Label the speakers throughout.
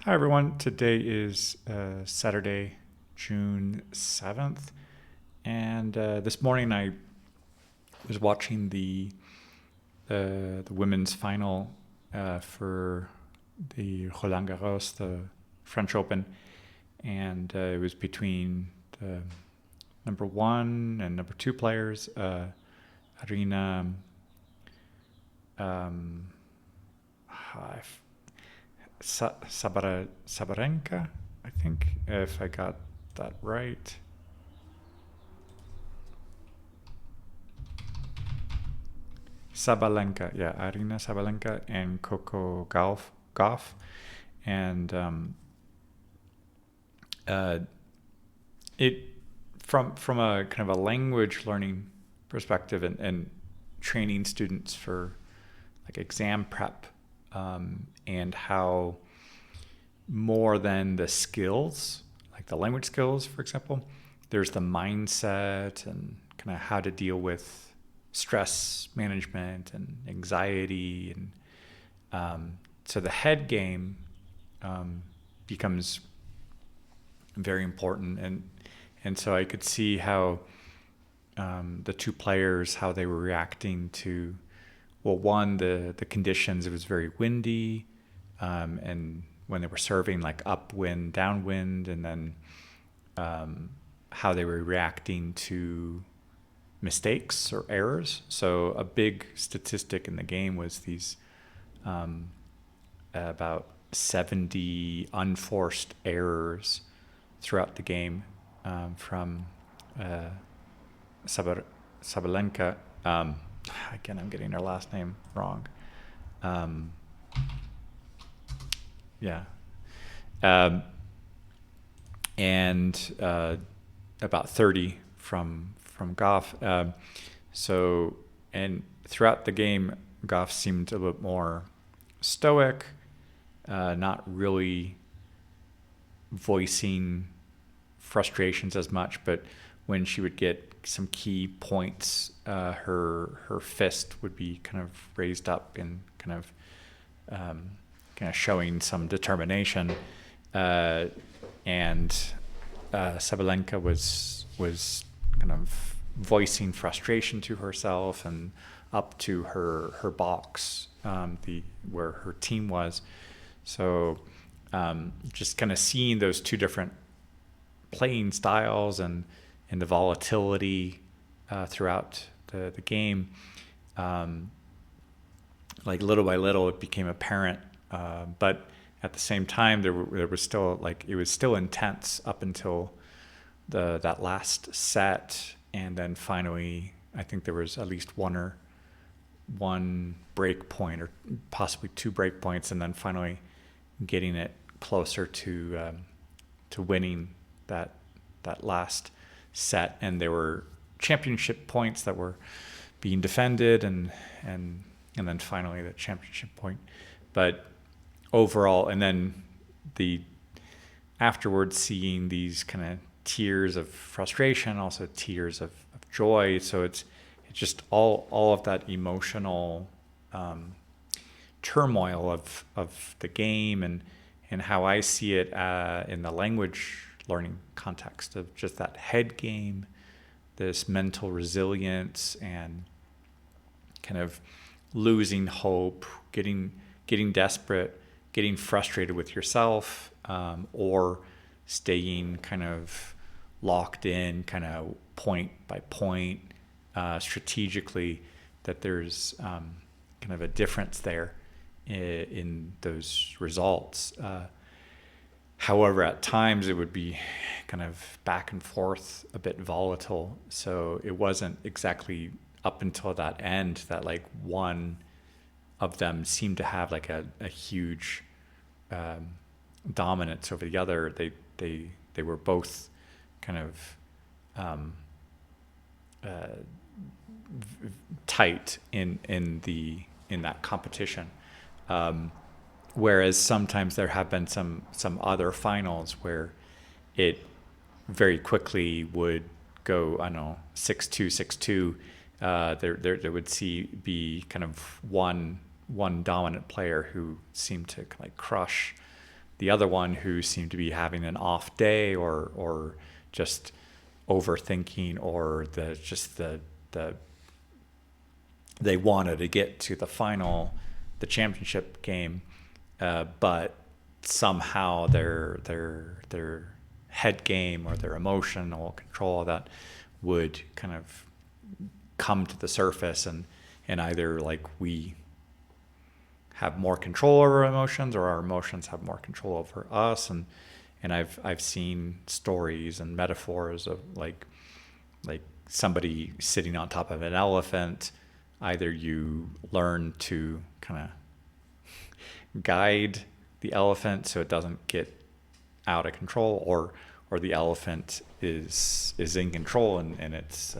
Speaker 1: Hi, everyone. Today is Saturday, June 7th. And this morning I was watching the women's final for the Roland Garros, the French Open. And it was between the number one and number two players, Arina um, Sabarenka, I think, if I got that right. Sabalenka, yeah, Arina Sabalenka and Coco Gauff, and uh, it from a kind of a language learning perspective and training students for like exam prep, and how more than the skills, like the language skills, for example, there's the mindset and kind of how to deal with stress management and anxiety. And so the head game becomes very important. And so I could see how the two players, how they were reacting to, well, one, the conditions. It was very windy, and when they were serving, like upwind, downwind, and then how they were reacting to mistakes or errors. So a big statistic in the game was these about 70 unforced errors throughout the game, from uh, Sabalenka. Again, I'm getting her last name wrong. Um, yeah. Um, and about 30 from Goff. So, and throughout the game, Goff seemed a bit more stoic, not really voicing frustrations as much. But when she would get some key points, her fist would be kind of raised up and kind of showing some determination. And Sabalenka was kind of voicing frustration to herself and up to her box, the where her team was. So just kind of seeing those two different playing styles and the volatility throughout the game, like little by little, it became apparent. But at the same time, there was still, like, it was still intense up until that last set. And then finally, I think there was at least one break point or possibly two break points, and then finally getting it closer to winning that last set. And there were championship points that were being defended, and then finally the championship point. But overall, and then the afterwards, seeing these kind of tears of frustration, also tears of joy. So it's just all of that emotional turmoil of the game, and how I see it in the language learning context of just that head game, this mental resilience, and kind of losing hope, getting desperate, getting frustrated with yourself, or staying kind of locked in, kind of point by point, strategically. That there's kind of a difference there in those results. However, at times it would be kind of back and forth, a bit volatile. So it wasn't exactly up until that end that like one of them seemed to have like a huge dominance over the other. They were both kind of tight in that competition. Whereas sometimes there have been some other finals where it very quickly would go, I don't know, 6-2, 6-2. There would be kind of one dominant player who seemed to like crush the other one who seemed to be having an off day or just overthinking, or they wanted to get to the championship game, but somehow their head game or their emotional control that would kind of come to the surface, and either like we have more control over our emotions, or our emotions have more control over us. And I've seen stories and metaphors of like somebody sitting on top of an elephant. Either you learn to kind of guide the elephant so it doesn't get out of control, or the elephant is in control, and it's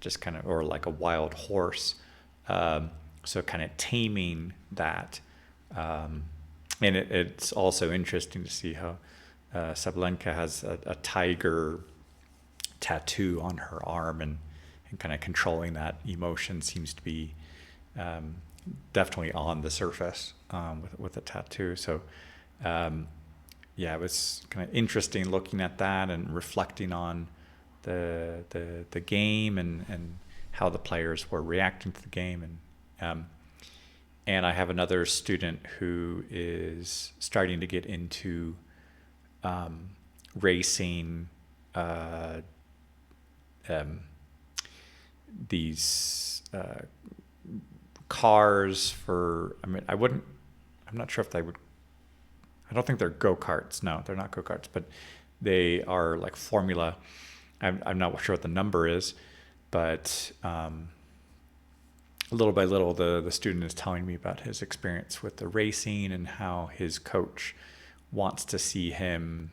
Speaker 1: just kind of, or like a wild horse. So kind of taming that. And it's also interesting to see how Sabalenka has a tiger tattoo on her arm, and kind of controlling that emotion seems to be definitely on the surface with a tattoo. So it was kind of interesting looking at that and reflecting on the game and how the players were reacting to the game. And I have another student who is starting to get into racing these cars for, I'm not sure if they would, I don't think they're go-karts. No, they're not go-karts, but they are like Formula. I'm not sure what the number is, but little by little, the student is telling me about his experience with the racing and how his coach wants to see him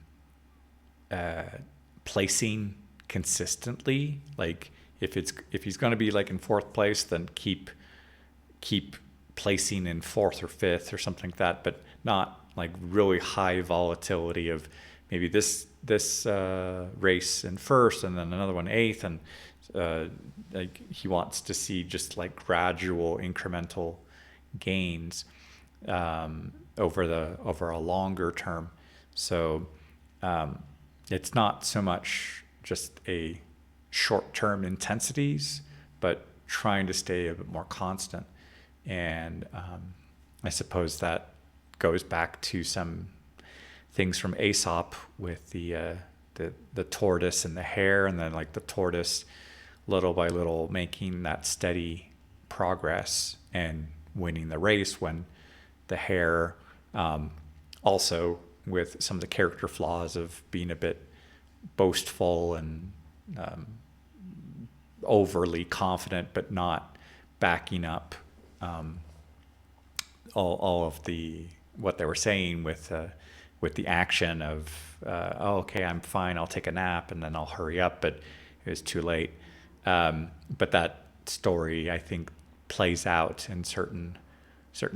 Speaker 1: placing consistently. Like if he's going to be like in fourth place, then keep placing in fourth or fifth or something like that, but not like really high volatility of maybe this race in first and then another one eighth, and like he wants to see just like gradual incremental gains over a longer term. So it's not so much just a short-term intensities, but trying to stay a bit more constant. And I suppose that goes back to some things from Aesop with the tortoise and the hare, and then like the tortoise little by little making that steady progress and winning the race, when the hare also with some of the character flaws of being a bit boastful and overly confident, but not backing up all of what they were saying with the action of okay, I'm fine, I'll take a nap and then I'll hurry up, but it was too late. But that story, I think, plays out in certain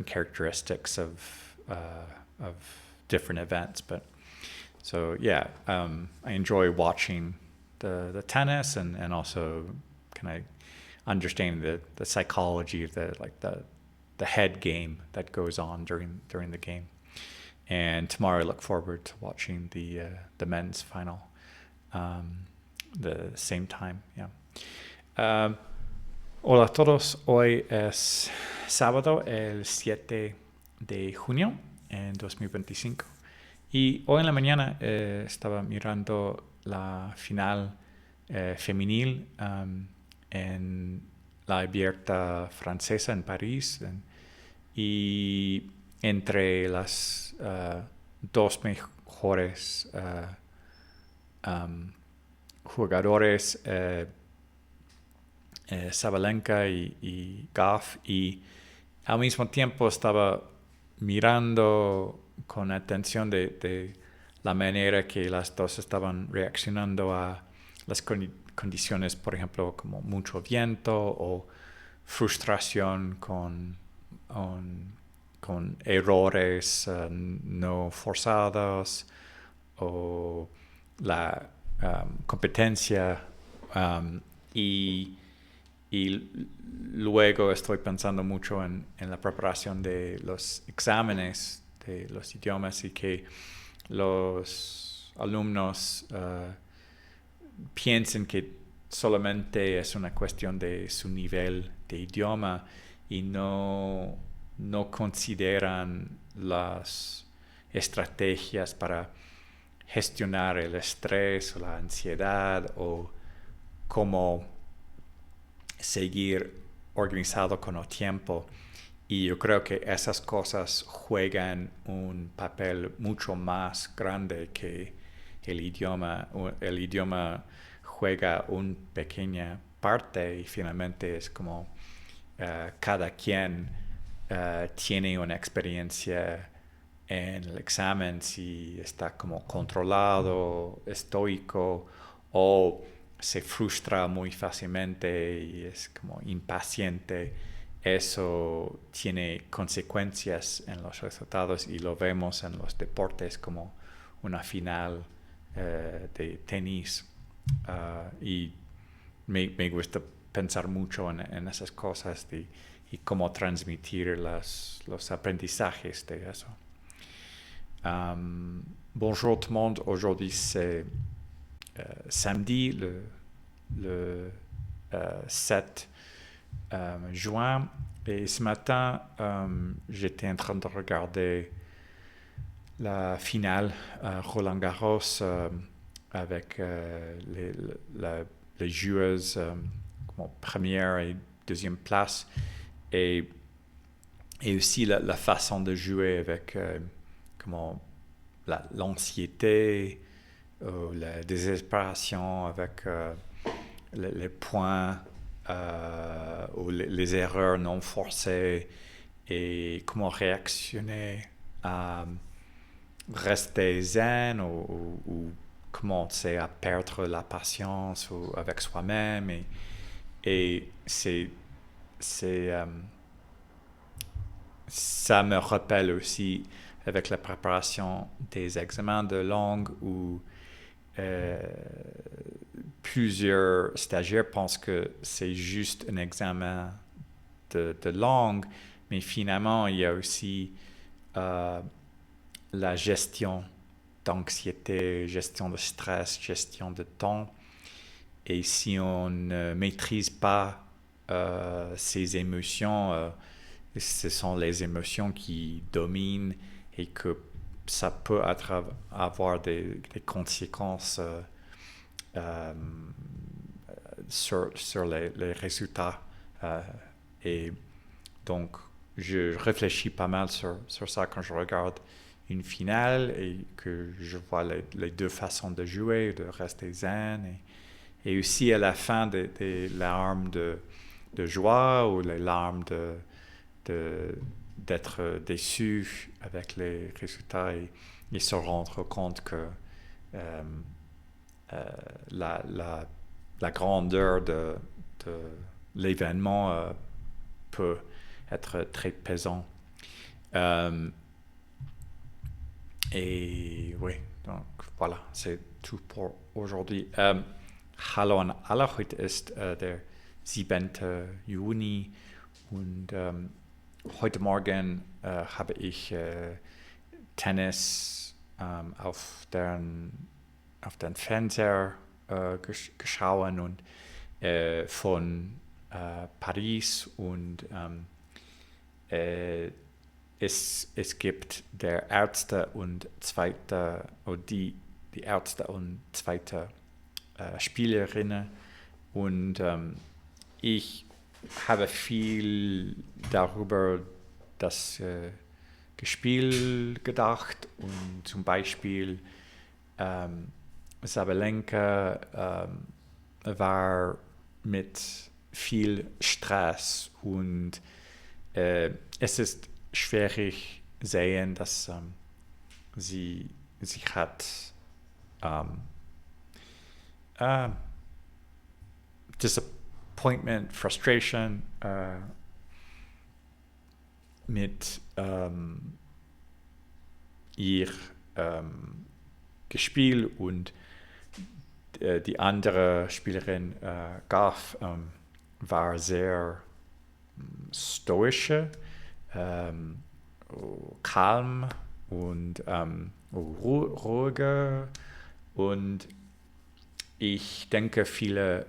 Speaker 1: characteristics of different events. But so yeah, I enjoy watching the tennis and also kind of understanding the psychology of the head game that goes on during the game. And tomorrow I look forward to watching the men's final the same time. Yeah. Hola a todos. Hoy es sábado, el 7 de junio en 2025. Y hoy en la mañana estaba mirando la final femenil en la Abierta Francesa en París. Y entre las dos mejores jugadores, Sabalenka y Gauff, y al mismo tiempo estaba mirando con atención de la manera que las dos estaban reaccionando a las condiciones, por ejemplo, como mucho viento o frustración con errores no forzados, o la competencia, y luego estoy pensando mucho en la preparación de los exámenes de los idiomas y que los alumnos piensen que solamente es una cuestión de su nivel de idioma y no consideran las estrategias para gestionar el estrés o la ansiedad o cómo seguir organizado con el tiempo. Y yo creo que esas cosas juegan un papel mucho más grande que el idioma. El idioma juega una pequeña parte y finalmente es como cada quien tiene una experiencia en el examen, si está como controlado, estoico o se frustra muy fácilmente y es como impaciente. Eso tiene consecuencias en los resultados y lo vemos en los deportes como una final de tenis. Y me gusta pensar mucho en esas cosas y cómo transmitir los aprendizajes de eso. Bonjour tout le monde, aujourd'hui c'est samedi le 7 juin et ce matin j'étais en train de regarder la finale Roland Garros avec les joueuses première et deuxième place et aussi la façon de jouer avec comment l'anxiété, la désespération avec les points ou les erreurs non forcées et comment réactionner à rester zen ou commencer à perdre la patience avec soi-même et ça me rappelle aussi avec la préparation des examens de langue où plusieurs stagiaires pensent que c'est juste un examen de langue, mais finalement, il y a aussi la gestion d'anxiété, gestion de stress, gestion de temps. Et si on ne maîtrise pas ces émotions, ce sont les émotions qui dominent et que ça peut avoir des conséquences sur les résultats. Et donc, je réfléchis pas mal sur ça quand je regarde une finale et que je vois les deux façons de jouer, de rester zen et aussi à la fin des larmes de joie ou les larmes d'être déçu avec les résultats et se rendre compte que la grandeur de l'événement peut être très pesant. Et oui, donc voilà, c'est tout pour aujourd'hui. Hallo an alle, heute ist der 7. Juni und heute Morgen habe ich Tennis auf den Fernseher geschaut und von Paris und es gibt der Erste und Zweite oder die Erste und Zweite Spielerinnen und ich habe viel darüber das Spiel gedacht und zum Beispiel Sabalenka war mit viel Stress und es ist schwierig sehen, dass sie hat disappointment, frustration mit ihr gespielt und die andere Spielerin Gaf war sehr stoische, calm und ruhiger. Und ich denke viele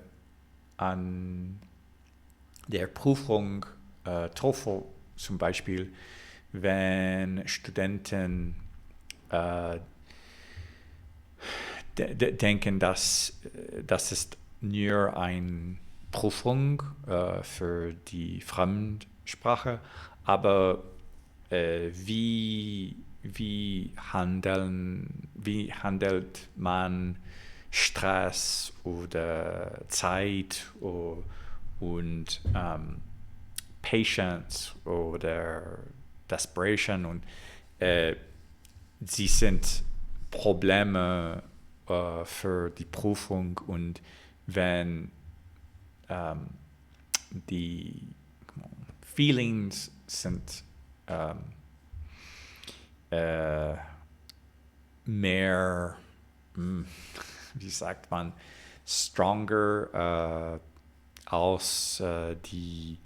Speaker 1: an der Prüfung TOEFL zum Beispiel, wenn Studenten denken, dass das ist nur eine Prüfung für die Fremdsprache, aber wie handelt man Stress oder Zeit und Patience oder Desperation und sie sind Probleme für die Prüfung und wenn die Feelings sind mehr, wie sagt man, stronger als die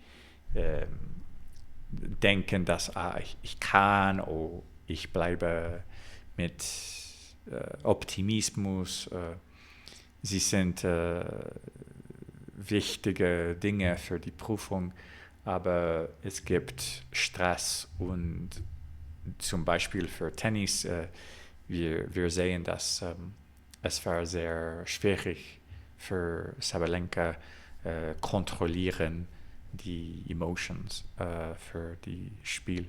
Speaker 1: denken, dass ich kann oder ich bleibe mit Optimismus. Sie sind wichtige Dinge für die Prüfung, aber es gibt Stress und zum Beispiel für Tennis, wir sehen, dass es war sehr schwierig für Sabalenka kontrollieren die Emotions für die Spiel.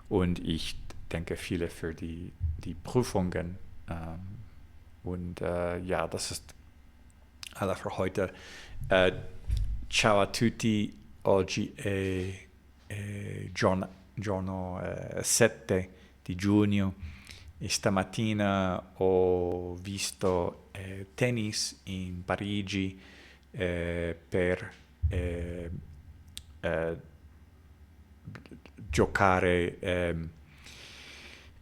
Speaker 1: Und ich denke viele für die Prüfungen. Und ja, das ist alle für heute. Ciao a tutti, oggi è giorno 7 di giugno e stamattina ho visto tennis in Parigi per giocare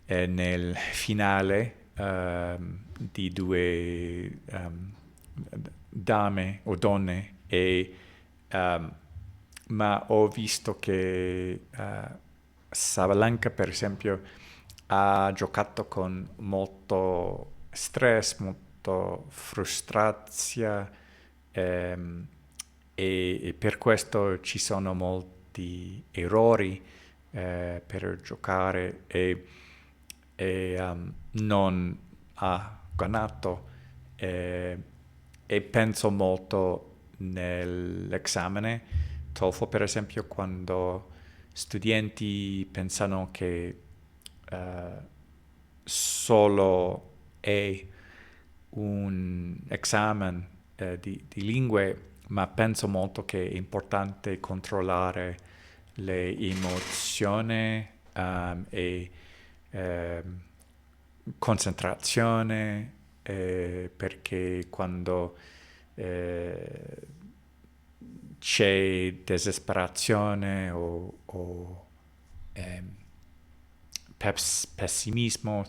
Speaker 1: nel finale di due dame o donne ma ho visto che Sabalenka per esempio ha giocato con molto stress, molto frustrazione e per questo ci sono molti errori per giocare e non ha ganato e penso molto nell'esame TOEFL per esempio quando studenti pensano che solo è un esame di lingue, ma penso molto che è importante controllare le emozioni e concentrazione perché quando c'è disperazione o pessimismo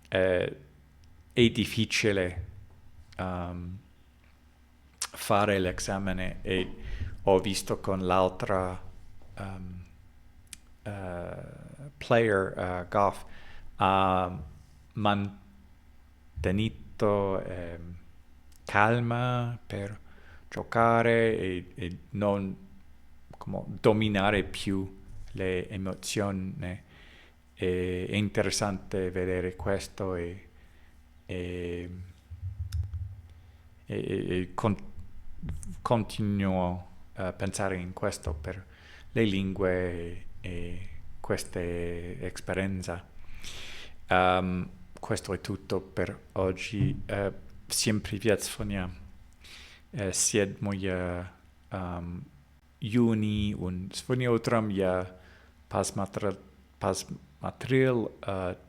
Speaker 1: è difficile fare l'esame e ho visto con l'altra player Goff ha mantenuto calma per giocare e non come, dominare più le emozioni. È interessante vedere questo e continuo a pensare in questo per le lingue e queste esperienze. Questo è tutto per oggi. Всем привет, Sonja. 7 июня und сегодня утром я посмотрел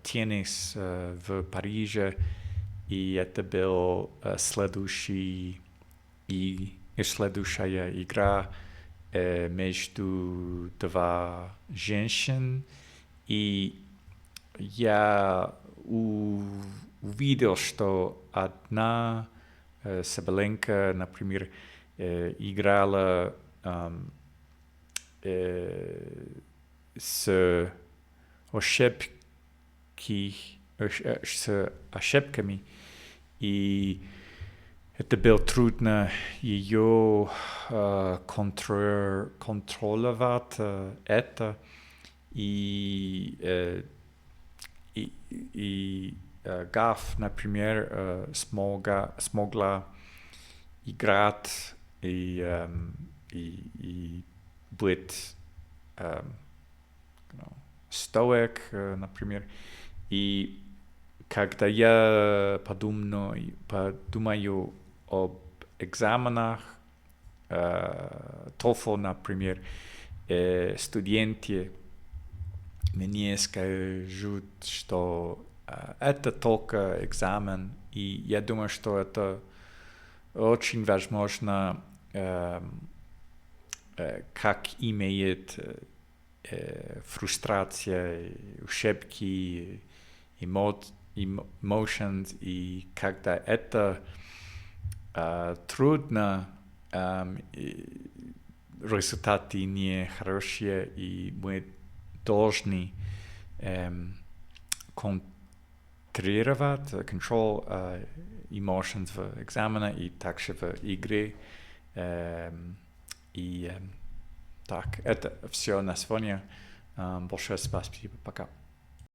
Speaker 1: теннис в Париже, и это был следующая игра между два женщин, и я увидел, что одна Sabalenka, например, играла с ошибками с ошибками, и это было трудно ее контролировать это, и Гав, например, смогла играть и быть стоик, например. И когда я подумаю об экзаменах, TOEFL, например, студенты мне скажут, что это только экзамен, и я думаю, что это очень возможно, как имеет фрустрация, ошибки, emotions, и когда это трудно, результаты не хорошие, и мы должны контролировать control emotions в экзамене и также в игре. И так, это все на сегодня. Большое спасибо. Пока.